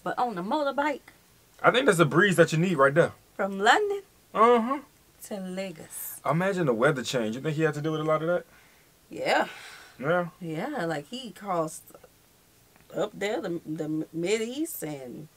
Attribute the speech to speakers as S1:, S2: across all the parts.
S1: but on a motorbike.
S2: I think that's a breeze that you need right there.
S1: From London to Lagos.
S2: Imagine the weather change. You think he had to do with a lot of that?
S1: Yeah.
S2: Yeah.
S1: Yeah, like he crossed up there, the Mid-East, and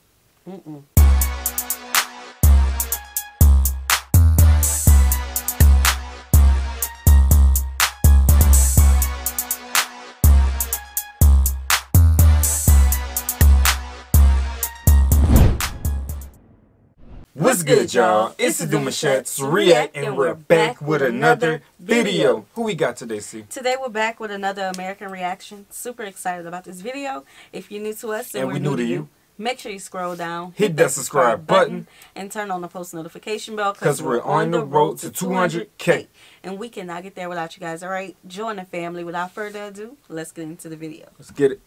S2: What's good, y'all? It's the Demouchets React, and we're back with another video. Who we got today, C?
S1: Today we're back with another American reaction. Super excited about this video. If you're new to us
S2: and we're new to you,
S1: make sure you scroll down,
S2: hit that subscribe button,
S1: and turn on the post notification bell
S2: because we're on the road to 200K.
S1: And we cannot get there without you guys, all right? Join the family. Without further ado, let's get into the video.
S2: Let's get it.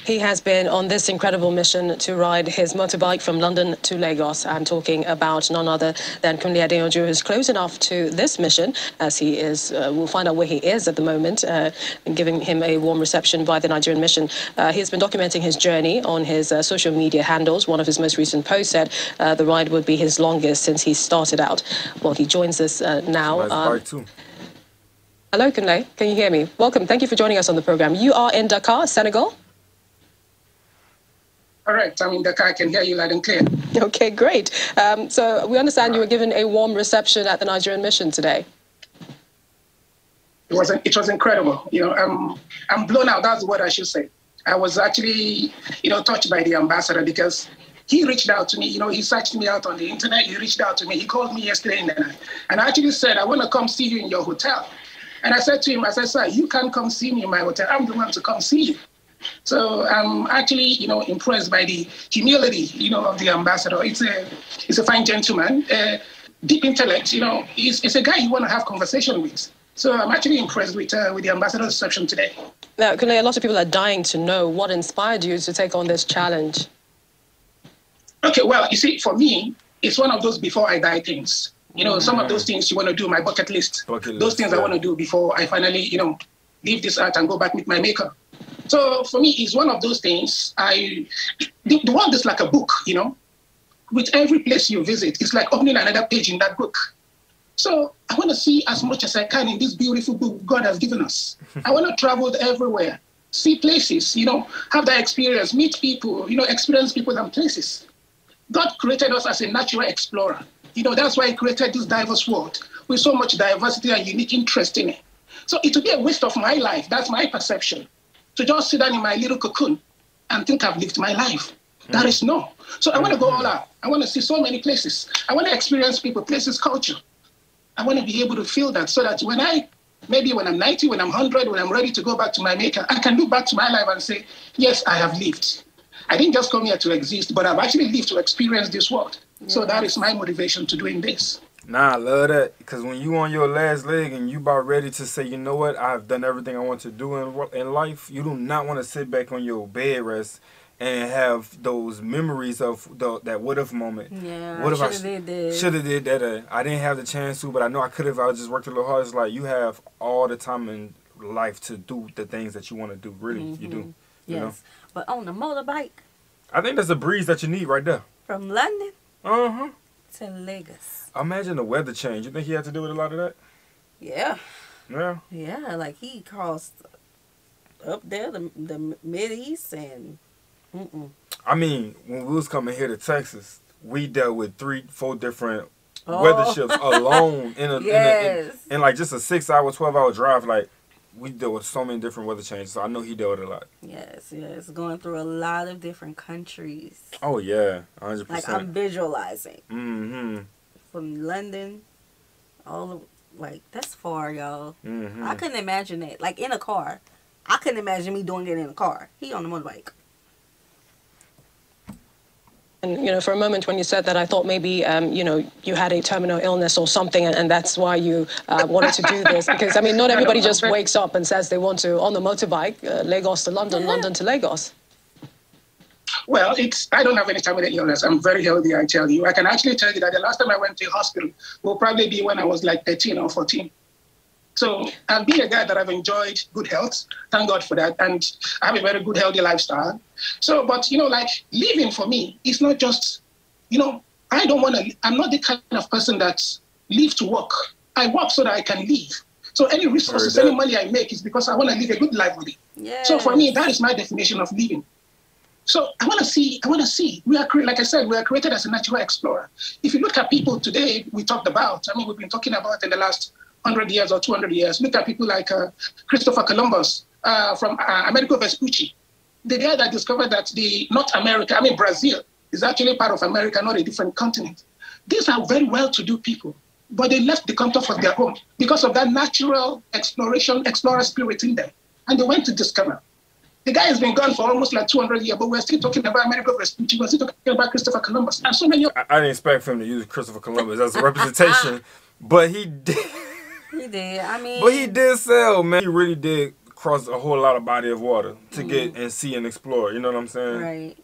S3: He has been on this incredible mission to ride his motorbike from London to Lagos. I'm talking about none other than Kunle Adeyanju, who's close enough to this mission, as he is, we'll find out where he is at the moment, and giving him a warm reception by the Nigerian mission. He has been documenting his journey on his social media handles. One of his most recent posts said the ride would be his longest since he started out. Well, he joins us now. Hello, Kunle. Can you hear me? Welcome. Thank you for joining us on the program. You are in Dakar, Senegal?
S4: Correct. I'm in Dakar. I can hear you loud and clear.
S3: Okay, great. So we understand you were given a warm reception at the Nigerian mission today.
S4: It was incredible. You know, I'm blown out. That's what I should say. I was actually, touched by the ambassador because he reached out to me. He searched me out on the internet. He reached out to me. He called me yesterday in the night, and I actually said, I want to come see you in your hotel. And I said to him, sir, you can't come see me in my hotel. I'm the one to come see you. So I'm actually, impressed by the humility, of the ambassador. It's a fine gentleman, deep intellect. It's a guy you want to have conversation with. So I'm actually impressed with the ambassador's reception today.
S3: Now, Kunle, a lot of people are dying to know what inspired you to take on this challenge.
S4: Okay, well, you see, for me, it's one of those before I die things. Some of those things you want to do, my bucket list. Those things I want to do before I finally, leave this earth and go back with my maker. So for me, it's one of those things. The world is like a book, With every place you visit, it's like opening another page in that book. So I want to see as much as I can in this beautiful book God has given us. I want to travel everywhere, see places, have that experience, meet people, experience people and places. God created us as a natural explorer. That's why he created this diverse world with so much diversity and unique interest in it. So it would be a waste of my life. That's my perception. To just sit down in my little cocoon and think I've lived my life. That is no. So I want to go all out. I want to see so many places. I want to experience people, places, culture. I want to be able to feel that so that maybe when I'm 90, when I'm 100, when I'm ready to go back to my maker, I can look back to my life and say, yes, I have lived. I didn't just come here to exist, but I've actually lived to experience this world. Yes. So that is my motivation to doing this.
S2: Nah, I love that, because when you on your last leg and you about ready to say, you know what, I've done everything I want to do in life, you do not want to sit back on your bed rest and have those memories of that what if moment.
S1: Yeah,
S2: what if I
S1: should have
S2: did that? I didn't have the chance to, but I know I could have. I just worked a little hard. It's like you have all the time in life to do the things that you want to do. Really, you do.
S1: Yes,
S2: you know?
S1: But on a motorbike.
S2: I think that's a breeze that you need right there.
S1: From London to Lagos.
S2: Imagine the weather change. You think he had to do with a lot of that?
S1: Yeah.
S2: Yeah.
S1: Yeah, like he crossed up there, the Mid-East, and
S2: I mean, when we was coming here to Texas, we dealt with 3-4 different weather shifts alone in like just a 6-hour, 12-hour drive. Like, we dealt with so many different weather changes, so I know he dealt with a lot.
S1: Yes, going through a lot of different countries.
S2: Oh, yeah, 100%.
S1: Like, I'm visualizing. From London, that's far, y'all. I couldn't imagine that. Like, in a car. I couldn't imagine me doing it in a car. He on the motorbike.
S3: And, for a moment when you said that, I thought maybe, you had a terminal illness or something, and that's why you wanted to do this. Because, I mean, not everybody just wakes up and says they want to, on the motorbike, Lagos to London, London to Lagos.
S4: Well, I don't have any terminal illness. I'm very healthy, I tell you. I can actually tell you that the last time I went to the hospital will probably be when I was like 13 or 14. So I've been a guy that I've enjoyed good health. Thank God for that. And I have a very good, healthy lifestyle. So, but, like living for me, it's not just, I don't want to, I'm not the kind of person that live to work. I work so that I can live. So any resources, any money I make is because I want to live a good life with it. Yes. So for me, that is my definition of living. So I want to see, we are, like I said, we are created as a natural explorer. If you look at people today, we've been talking about in the last 100 years or 200 years, look at people like Christopher Columbus from Amerigo Vespucci, the guy that discovered that Brazil is actually part of America, not a different continent. These are very well-to-do people, but they left the comfort of their home because of that natural explorer spirit in them, and they went to discover. The guy has been gone for almost like 200 years, but we're still talking about Amerigo Vespucci, we're still talking about Christopher Columbus, and so many.
S2: I didn't expect for him to use Christopher Columbus as a representation, but he did.
S1: He did.
S2: But he did sell, man. He really did cross a whole lot of body of water to get and see and explore. You know what I'm saying?
S1: Right.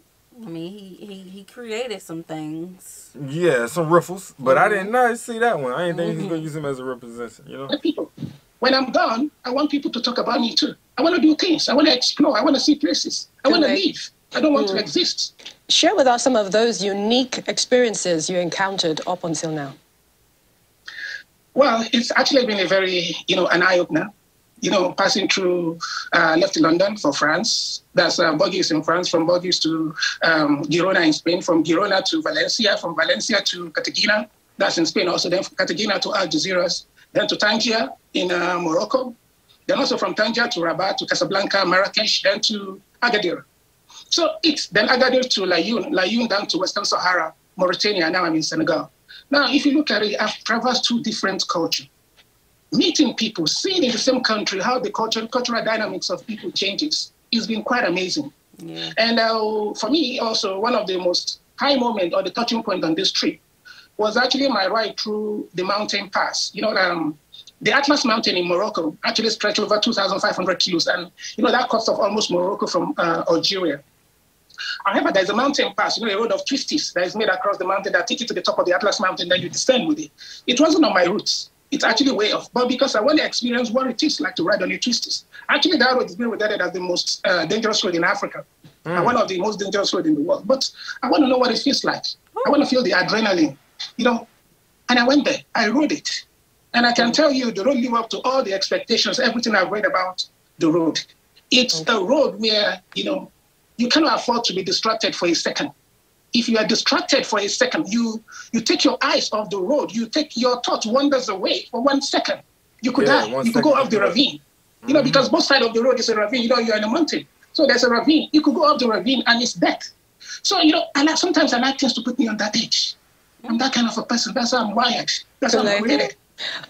S1: He created some things.
S2: Yeah, some riffles. But I didn't know. See that one. I didn't think he was going to use him as a representation,
S4: People. When I'm gone, I want people to talk about me too. I want to do things. I want to explore. I want to see places. I want to live. I don't want to exist.
S3: Share with us some of those unique experiences you encountered up until now.
S4: Well, it's actually been a very, an eye-opener. Passing through, left London for France. That's Bourges in France, from Bourges to Girona in Spain, from Girona to Valencia, from Valencia to Cartagena. That's in Spain also. Then from Cartagena to Algeciras, then to Tangier in Morocco. Then also from Tangier to Rabat, to Casablanca, Marrakesh, then to Agadir. So then Agadir to Laayoune down to Western Sahara, Mauritania. Now I'm in Senegal. Now, if you look at it, I've traversed two different cultures. Meeting people, seeing in the same country how the cultural dynamics of people changes, it's been quite amazing. Yeah. And for me, also, one of the most high moments or the touching point on this trip was actually my ride through the mountain pass. The Atlas Mountain in Morocco actually stretches over 2,500 kilos, and that cuts off almost Morocco from Algeria. However, there's a mountain pass, a road of twisties that is made across the mountain that takes you to the top of the Atlas Mountain, then you descend with it. It wasn't on my route. It's actually way off. But because I want to experience what it is like to ride on the twisties. Actually, that road is being regarded as the most dangerous road in Africa. And one of the most dangerous roads in the world. But I want to know what it feels like. I want to feel the adrenaline, And I went there. I rode it. And I can tell you, the road lived up to all the expectations, everything I've read about the road. It's a road where, you cannot afford to be distracted for a second. If you are distracted for a second, you take your eyes off the road. You take your thoughts wanders away for 1 second. You could die. You could go off the ravine. Because both sides of the road is a ravine. You're in a mountain. So there's a ravine. You could go up the ravine and it's death. So, sometimes I like things to put me on that edge. I'm that kind of a person. That's how I'm wired. That's how I'm created.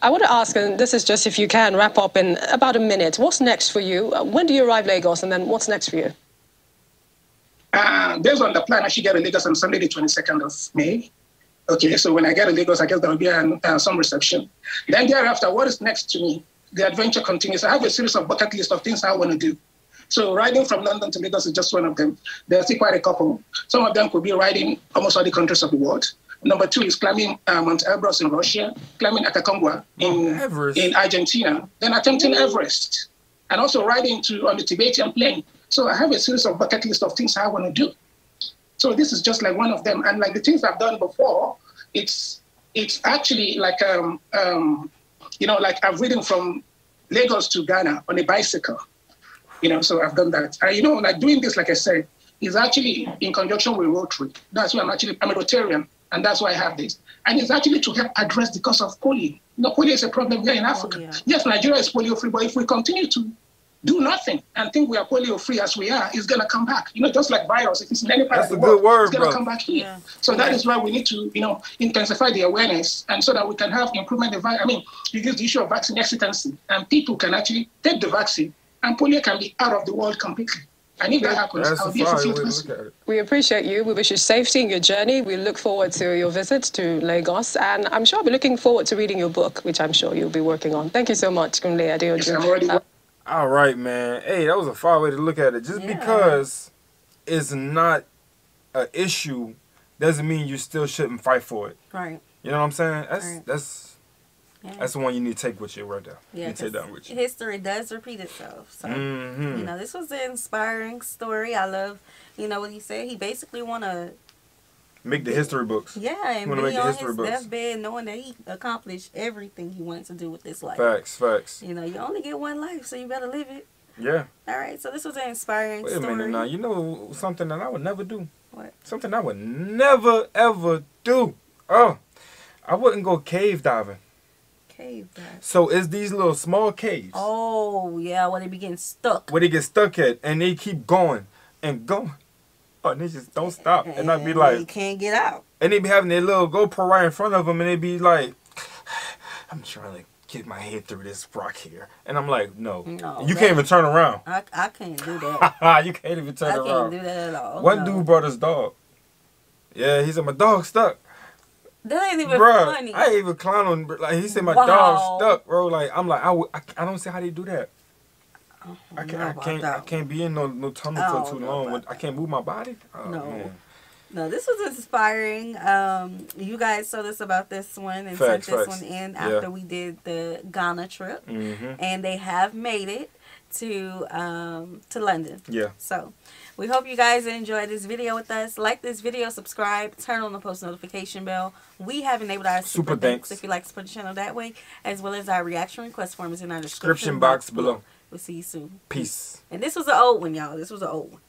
S3: I want to ask, and this is just if you can wrap up in about a minute. What's next for you? When do you arrive Lagos, and then what's next for you?
S4: Based on the plan, I should get to Lagos on Sunday, the 22nd of May. Okay, so when I get to Lagos, I guess there will be some reception. Then thereafter, what is next to me? The adventure continues. I have a series of bucket list of things I want to do. So riding from London to Lagos is just one of them. There's still quite a couple. Some of them could be riding almost all the countries of the world. Number 2 is climbing Mount Elbrus in Russia, climbing Aconcagua in Argentina, then attempting Everest, and also riding on the Tibetan plain. So I have a series of bucket list of things I want to do. So this is just like one of them. And like the things I've done before, it's actually like, like I've ridden from Lagos to Ghana on a bicycle. So I've done that. Like doing this, like I said, is actually in conjunction with Rotary. That's why I'm a Rotarian, and that's why I have this. And it's actually to help address the cause of polio. Polio is a problem here in Africa. Yeah. Yes, Nigeria is polio-free, but if we continue to do nothing and think we are polio-free as we are, it's going to come back. Just like virus, if it's in any part of the world, it's going to come back here. Yeah. So that is why we need to, intensify the awareness, and so that we can have improvement. You use the issue of vaccine hesitancy, and people can actually take the vaccine, and polio can be out of the world completely. And if that happens, I'll be a fulfilled person.
S3: We appreciate you. We wish you safety in your journey. We look forward to your visit to Lagos. And I'm sure I'll be looking forward to reading your book, which I'm sure you'll be working on. Thank you so much, Kunle Adeyanju.
S4: Yes, I'm already
S2: all right, man. Hey, that was a far way to look at it. Just because it's not an issue doesn't mean you still shouldn't fight for it.
S1: Right.
S2: You know what I'm saying? That's
S1: Yeah.
S2: That's the one you need to take with you right there.
S1: Yeah,
S2: you take that with you.
S1: History does repeat itself. So, you know, this was an inspiring story. I love, you know, what he said. He basically want to
S2: make the history books.
S1: Yeah, and be on his deathbed knowing that he accomplished everything he wanted to do with this life.
S2: Facts.
S1: You know, you only get one life, so you better live it.
S2: Yeah.
S1: All right, so this was an inspiring story.
S2: Wait a minute now. You know something that I would never do?
S1: What?
S2: Something I would never, ever do. Oh, I wouldn't go cave diving.
S1: Cave diving.
S2: So it's these little small caves.
S1: Oh, yeah, where they be getting stuck.
S2: Where they get stuck at, and they keep going and going. Oh, and they just don't stop. And I'd be like...
S1: They can't get out.
S2: And they be having their little GoPro right in front of them, and they be like, I'm trying to get my head through this rock here. And I'm like, no. You can't even turn around.
S1: I can't do that.
S2: You can't even turn around.
S1: I can't do that at all.
S2: One dude brought his dog. Yeah, he said, my dog's stuck.
S1: That ain't even funny.
S2: I ain't even clown on. Like, he said, my dog's stuck, bro. Like, I'm like, I don't see how they do that. I can't be in no tunnel for too long. I can't move my body. Oh,
S1: no.
S2: Man.
S1: No, this was inspiring. You guys told us about this one and sent this one in after we did the Ghana trip, and they have made it to London. Yeah. So we hope you guys enjoyed this video with us. Like this video, subscribe, turn on the post notification bell. We have enabled our super thanks if you like to support the channel that way, as well as our reaction request form is in our description box below. We'll see you soon.
S2: Peace.
S1: And this was an old one, y'all. This was an old one.